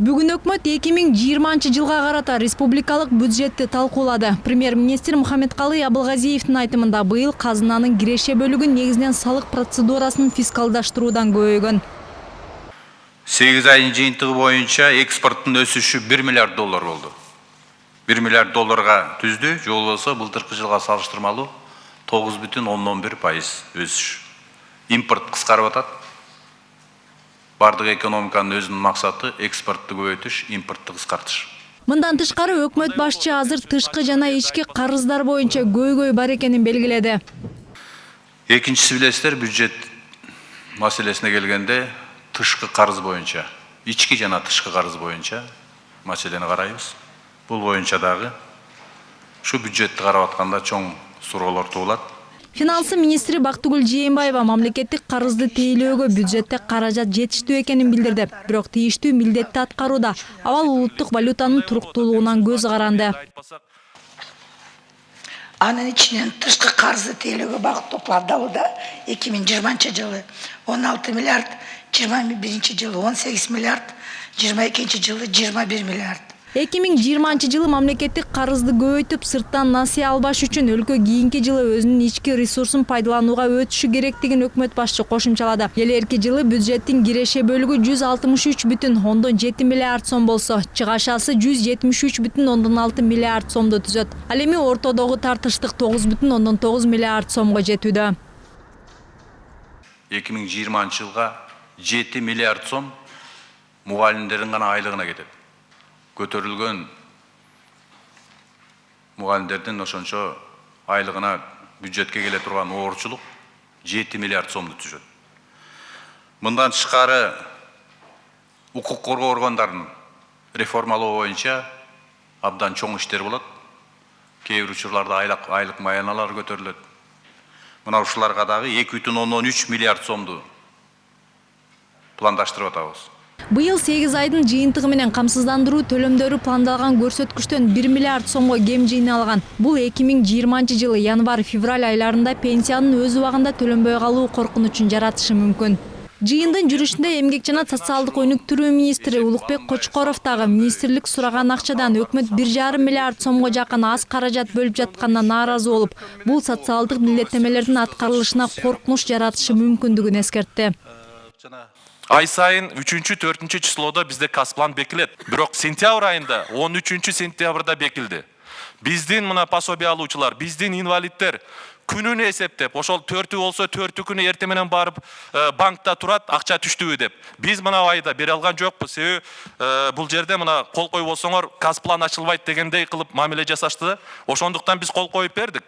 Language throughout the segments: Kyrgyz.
Бүгүн өкмөт 2020 карата республикалык бюджетти талкуулады. Премьер-министр Мухаммедкалый Абылгазиевдин айтымында быйыл казынанын киреше бөлүгү негизинен салык процедурасын фискалдаштыруудан көбөйгөн. 8 айдын жыйынтыгы боюнча экспорттун өсүшү 1 миллиард доллар болду. 1 миллиард долларга түздү, же болбосо былтыркы жылга салыштырмалуу 9,11% өсүш. Импорт кыскарып атат. Бардык экономиканын өзүнүн максаты экспортту көбөйтүш, импортты кыскартыш. Мындан тышкары өкмөт башчы азыр тышкы жана ички карыздар боюнча көйгөй бар экенин белгиледи. Экинчиси билесиздер, бюджет маселесине келгенде тышкы карыз боюнча, ички жана тышкы карыз боюнча маселени карайбыз. Бул боюнча дагы ушу бюджетти карап атканда чоң суроолор туулат. Финансы министри Бактыгүл Жээнбаева мамлекеттик карызды тейлөөгө бюджетте каражат жетиштүү экенин билдирди. Бирок тийиштүү милдетти аткарууда абал улуттук валютанын туруктуулугунан көз каранды. Анын ичинен тышкы карызды тейлөөгө багытталууда 2020 жылы 16 миллиард, 21 жылы 18 миллиард, 22 жылы 21 миллиард. 2020 жылы мамлекеттик карызды көбөйтүп, сырттан насыя албаш үчүн өлкө кийинки жылы өзүнүн ички ресурсун пайдаланууга өтүшү керектигин өкмөт башчы кошумчалады. Келерки жылы бюджеттин киреше бөлүгү 163,7 миллиард сом болсо, чыгашасы 173,6 миллиард сомду түзөт. Ал эми ортодогу тартыштык 9,9 миллиард сомго жетүүдө. 2020 жылга 7 миллиард сом мугалимдердин гана айлыгына кетет. Көтөрүлгөн мугалимдердин ошончо айлыгына бюджетке келе турган оорчулук 7 миллиард сомду түзөт. Мындан тышкары укук коргоо органдарын реформалоо боюнча абдан чоң иштер болот. Кээ бир учурларда айлык маяналар көтөрүлөт. Мына ушуларга дагы 2,13 миллиард сомду пландаштырып атабыз. Быйыл 8 айдын жыйынтыгы менен камсыздандыруу төлөмдөрү пландалган көрсөткүчтөн 1 миллиард сомго кем жыйналган. Бул 2020 жылы январь-февраль айларында пенсиянын өз убагында төлөнбөй калуу коркунучун жаратышы мүмкүн. Жыйындын жүрүшүндө эмгек жана социалдык өнүктүрүү министри Улукбек Кочкоров дагы министрлик сураган акчадан өкмөт 1,5 миллиард сомго жакын аз каражат бөлүп жатканына нааразы болуп, бул социалдык милдеттемелердин аткарылышына коркунуч жаратышы мүмкүндүгүн эскертти. Ай сайын 3-4 числода бизде касплан бекилет. Бирок сентябрь айында 13 сентябрда бекилди. Биздин мына пособие алуучулар, биздин инвалидтер күнүнө эсептеп, ошол 4 болсо 4 күнү эрте менен барып банкта турат, акча түштүбү деп. Биз мына айда бере алган жокпуз. Себеби бул жерде мына кол коюп болсоңор касплан ачылбайт дегендей кылып мамиле жасашты. Ошондуктан биз кол коюп бердик.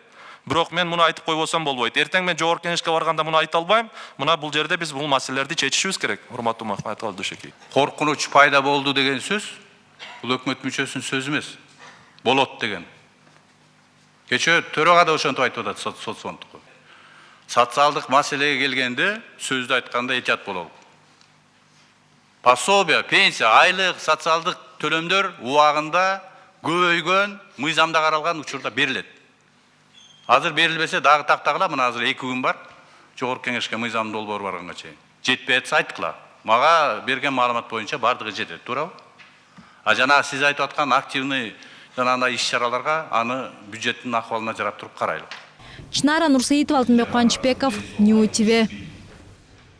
Бирок мен муну айтып койбосом болбойт. Эртең мен жогорку кеңешке барганда муну айта албайм. Мына бул жерде биз бул маселелерди чечишибиз керек. Урматтуу Махматова Душеки. Коркунуч пайда болду деген сөз бул өкмөт мүчөсүнүн сөзү эмес. Болот деген. Кечээ төрага да ошентип айтып атат соцфонддук. Социалдык маселеге келгенде сөздү айтканда этият бололу. Пособие, пенсия, айлык, социалдык төлөмдөр убагында көбөйгөн, мыйзамда каралган учурда берилет. Азыр берилбесе дагы тактагыла, мына азыр 2 күн бар. Жогорку кеңешке мыйзам долбоор барганга чейин. Жетпей атса айткыла. Мага берген маалымат боюнча бардыгы жетет, туурабы? А жана сиз айтып аткан активный жанагындай иш-чараларга аны бюджеттин акыбалына жарап туруп карайлы. Чынара Нурсейитова, Алтынбек Кубанычбеков, Нью ТВ.